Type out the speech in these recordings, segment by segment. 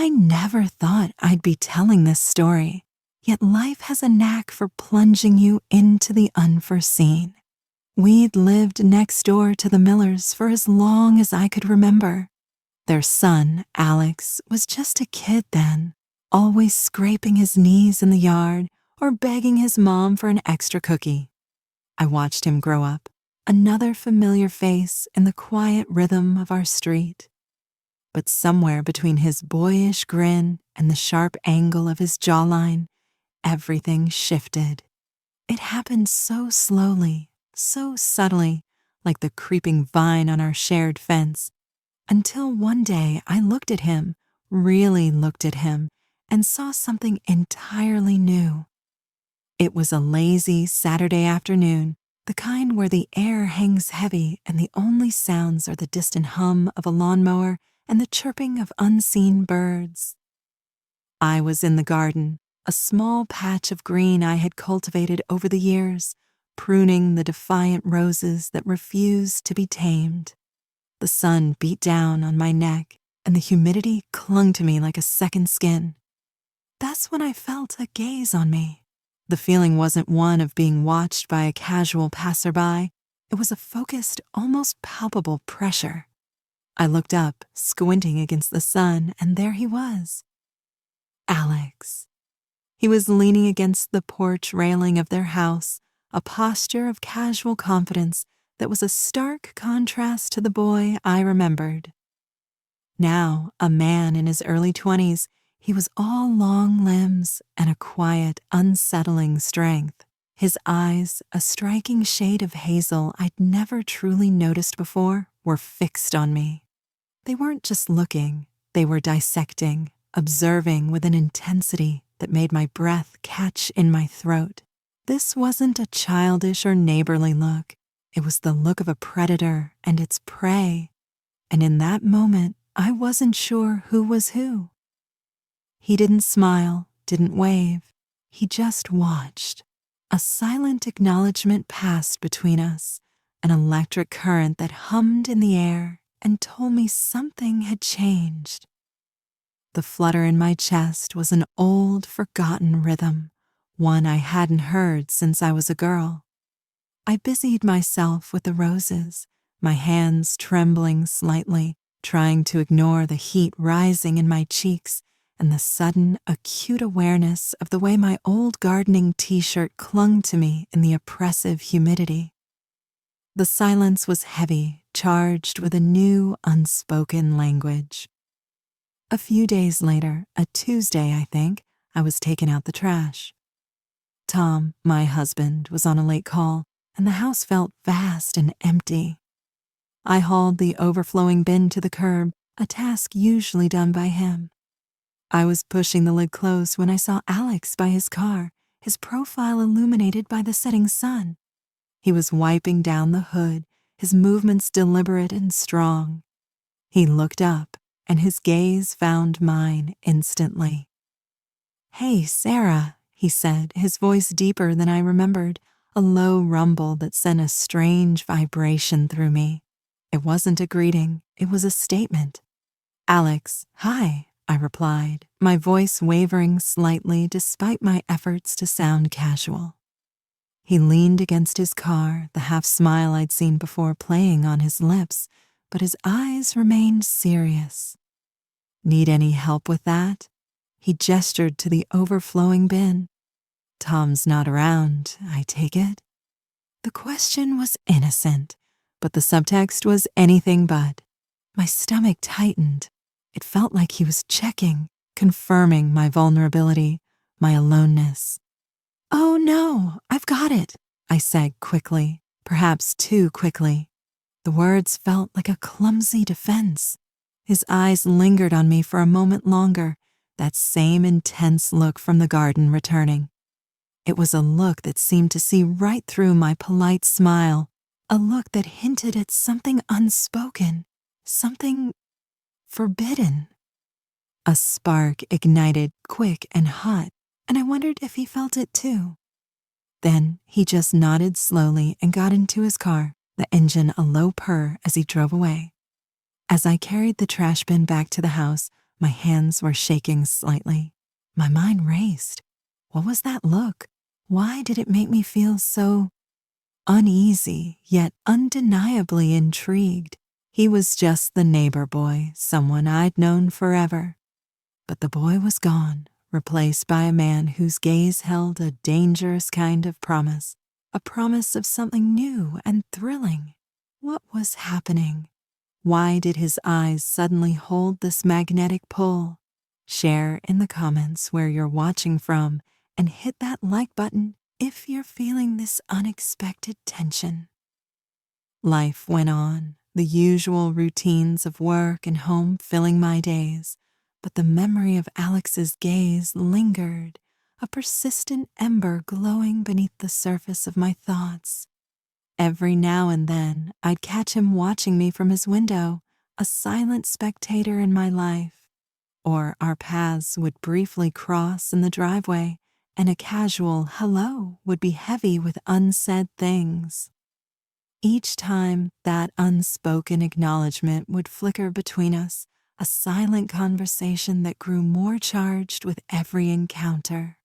I never thought I'd be telling this story, yet life has a knack for plunging you into the unforeseen. We'd lived next door to the Millers for as long as I could remember. Their son, Alex, was just a kid then, always scraping his knees in the yard or begging his mom for an extra cookie. I watched him grow up, another familiar face in the quiet rhythm of our street. But somewhere between his boyish grin and the sharp angle of his jawline, everything shifted. It happened so slowly, so subtly, like the creeping vine on our shared fence, until one day I looked at him, really looked at him, and saw something entirely new. It was a lazy Saturday afternoon, the kind where the air hangs heavy and the only sounds are the distant hum of a lawnmower and the chirping of unseen birds. I was in the garden, a small patch of green I had cultivated over the years, pruning the defiant roses that refused to be tamed. The sun beat down on my neck, and the humidity clung to me like a second skin. That's when I felt a gaze on me. The feeling wasn't one of being watched by a casual passerby. It was a focused, almost palpable pressure. I looked up, squinting against the sun, and there he was. Alex. He was leaning against the porch railing of their house, a posture of casual confidence that was a stark contrast to the boy I remembered. Now, a man in his early 20s, he was all long limbs and a quiet, unsettling strength. His eyes, a striking shade of hazel I'd never truly noticed before, were fixed on me. They weren't just looking, they were dissecting, observing with an intensity that made my breath catch in my throat. This wasn't a childish or neighborly look. It was the look of a predator and its prey. And in that moment, I wasn't sure who was who. He didn't smile, didn't wave. He just watched. A silent acknowledgement passed between us, an electric current that hummed in the air and told me something had changed. The flutter in my chest was an old, forgotten rhythm, one I hadn't heard since I was a girl. I busied myself with the roses, my hands trembling slightly, trying to ignore the heat rising in my cheeks and the sudden, acute awareness of the way my old gardening t-shirt clung to me in the oppressive humidity. The silence was heavy, charged with a new, unspoken language. A few days later, a Tuesday, I think, I was taking out the trash. Tom, my husband, was on a late call, and the house felt vast and empty. I hauled the overflowing bin to the curb, a task usually done by him. I was pushing the lid closed when I saw Alex by his car, his profile illuminated by the setting sun. He was wiping down the hood, his movements deliberate and strong. He looked up, and his gaze found mine instantly. "Hey, Sarah," he said, his voice deeper than I remembered, a low rumble that sent a strange vibration through me. It wasn't a greeting, it was a statement. "Alex, hi," I replied, my voice wavering slightly despite my efforts to sound casual. He leaned against his car, the half smile I'd seen before playing on his lips, but his eyes remained serious. "Need any help with that?" He gestured to the overflowing bin. "Tom's not around, I take it?" The question was innocent, but the subtext was anything but. My stomach tightened. It felt like he was checking, confirming my vulnerability, my aloneness. "Oh no, I've got it," I said quickly, perhaps too quickly. The words felt like a clumsy defense. His eyes lingered on me for a moment longer, that same intense look from the garden returning. It was a look that seemed to see right through my polite smile, a look that hinted at something unspoken, something forbidden. A spark ignited quick and hot, and I wondered if he felt it too. Then he just nodded slowly and got into his car, the engine a low purr as he drove away. As I carried the trash bin back to the house, My hands were shaking slightly. My mind raced. What was that look? Why did it make me feel so uneasy, yet undeniably intrigued? He was just the neighbor boy, someone I'd known forever. But the boy was gone, replaced by a man whose gaze held a dangerous kind of promise, a promise of something new and thrilling. What was happening? Why did his eyes suddenly hold this magnetic pull? Share in the comments where you're watching from and hit that like button if you're feeling this unexpected tension. Life went on, the usual routines of work and home filling my days, but the memory of Alex's gaze lingered, a persistent ember glowing beneath the surface of my thoughts. Every now and then, I'd catch him watching me from his window, a silent spectator in my life. Or our paths would briefly cross in the driveway, and a casual hello would be heavy with unsaid things. Each time, that unspoken acknowledgement would flicker between us, a silent conversation that grew more charged with every encounter.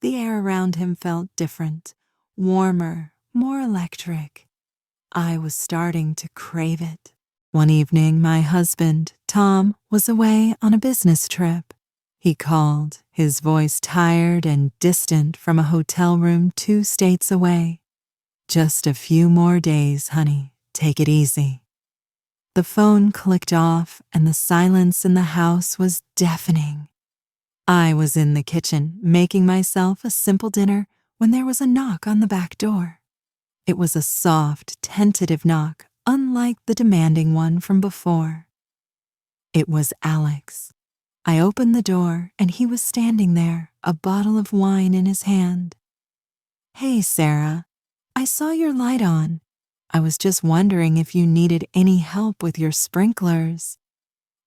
The air around him felt different, warmer, more electric. I was starting to crave it. One evening, my husband, Tom, was away on a business trip. He called, his voice tired and distant from a hotel room 2 states away. "Just a few more days, honey. Take it easy." The phone clicked off, and the silence in the house was deafening. I was in the kitchen, making myself a simple dinner, when there was a knock on the back door. It was a soft, tentative knock, unlike the demanding one from before. It was Alex. I opened the door, and he was standing there, a bottle of wine in his hand. "Hey, Sarah. I saw your light on. I was just wondering if you needed any help with your sprinklers.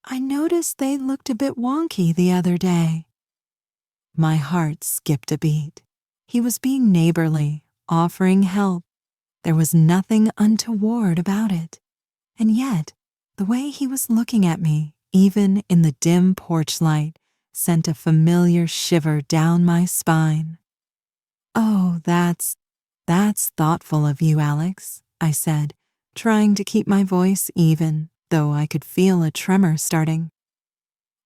I noticed they looked a bit wonky the other day." My heart skipped a beat. He was being neighborly, offering help. There was nothing untoward about it. And yet, the way he was looking at me, even in the dim porch light, sent a familiar shiver down my spine. "Oh, that's thoughtful of you, Alex," I said, trying to keep my voice even, though I could feel a tremor starting.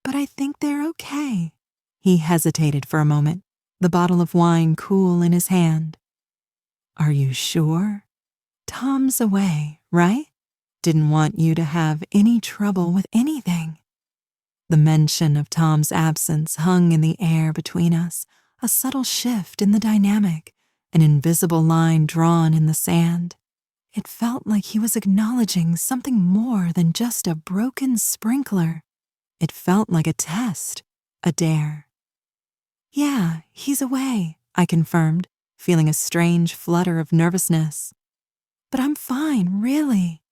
"But I think they're okay." He hesitated for a moment, the bottle of wine cool in his hand. "Are you sure? Tom's away, right? Didn't want you to have any trouble with anything." The mention of Tom's absence hung in the air between us, a subtle shift in the dynamic, an invisible line drawn in the sand. It felt like he was acknowledging something more than just a broken sprinkler. It felt like a test, a dare. "Yeah, he's away," I confirmed, feeling a strange flutter of nervousness. "But I'm fine, really."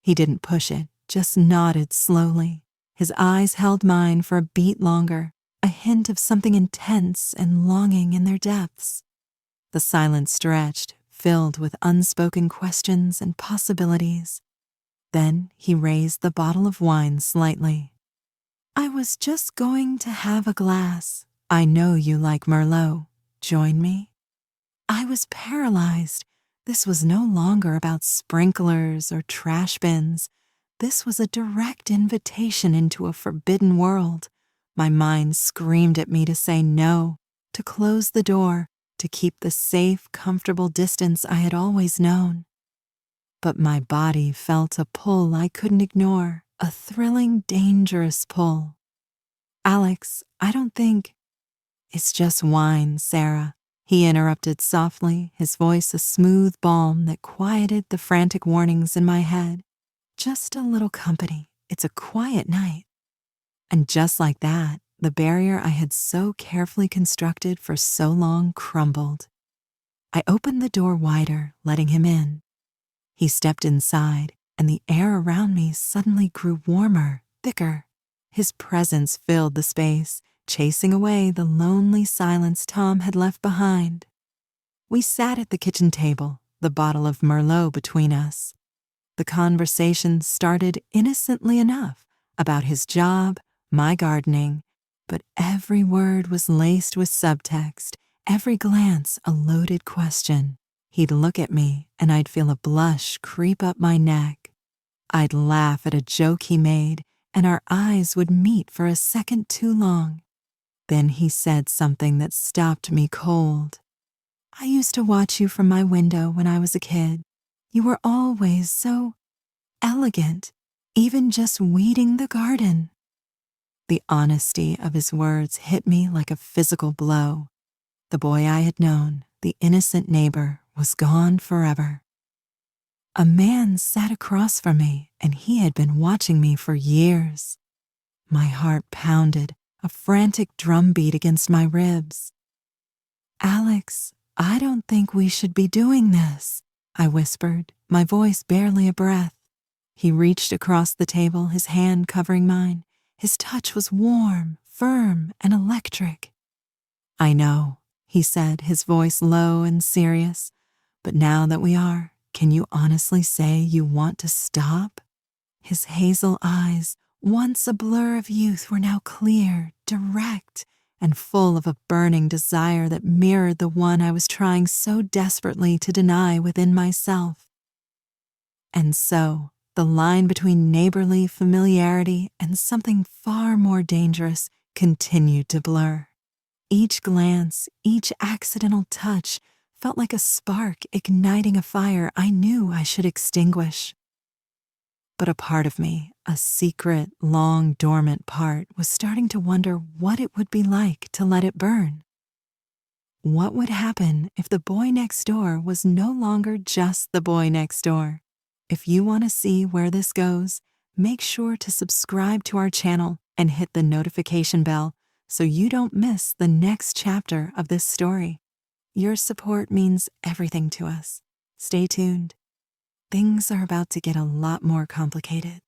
He didn't push it, just nodded slowly. His eyes held mine for a beat longer, a hint of something intense and longing in their depths. The silence stretched, filled with unspoken questions and possibilities. Then he raised the bottle of wine slightly. "I was just going to have a glass. I know you like Merlot. Join me?" I was paralyzed. This was no longer about sprinklers or trash bins. This was a direct invitation into a forbidden world. My mind screamed at me to say no, to close the door, to keep the safe, comfortable distance I had always known. But my body felt a pull I couldn't ignore, a thrilling, dangerous pull. "Alex, I don't think—" "It's just wine, Sarah," he interrupted softly, his voice a smooth balm that quieted the frantic warnings in my head. "Just a little company. It's a quiet night." And just like that, the barrier I had so carefully constructed for so long crumbled. I opened the door wider, letting him in. He stepped inside, and the air around me suddenly grew warmer, thicker. His presence filled the space, chasing away the lonely silence Tom had left behind. We sat at the kitchen table, the bottle of Merlot between us. The conversation started innocently enough, about his job, my gardening, but every word was laced with subtext, every glance a loaded question. He'd look at me and I'd feel a blush creep up my neck. I'd laugh at a joke he made and our eyes would meet for a second too long. Then he said something that stopped me cold. "I used to watch you from my window when I was a kid. You were always so elegant, even just weeding the garden." The honesty of his words hit me like a physical blow. The boy I had known, the innocent neighbor, was gone forever. A man sat across from me, and he had been watching me for years. My heart pounded, a frantic drumbeat against my ribs. "Alex, I don't think we should be doing this," I whispered, my voice barely a breath. He reached across the table, his hand covering mine. His touch was warm, firm, and electric. "I know," he said, his voice low and serious. "But now that we are, can you honestly say you want to stop?" His hazel eyes, once a blur of youth, were now clear, direct, and full of a burning desire that mirrored the one I was trying so desperately to deny within myself. And so, the line between neighborly familiarity and something far more dangerous continued to blur. Each glance, each accidental touch felt like a spark igniting a fire I knew I should extinguish. But a part of me, a secret, long dormant part, was starting to wonder what it would be like to let it burn. What would happen if the boy next door was no longer just the boy next door? If you want to see where this goes, make sure to subscribe to our channel and hit the notification bell so you don't miss the next chapter of this story. Your support means everything to us. Stay tuned. Things are about to get a lot more complicated.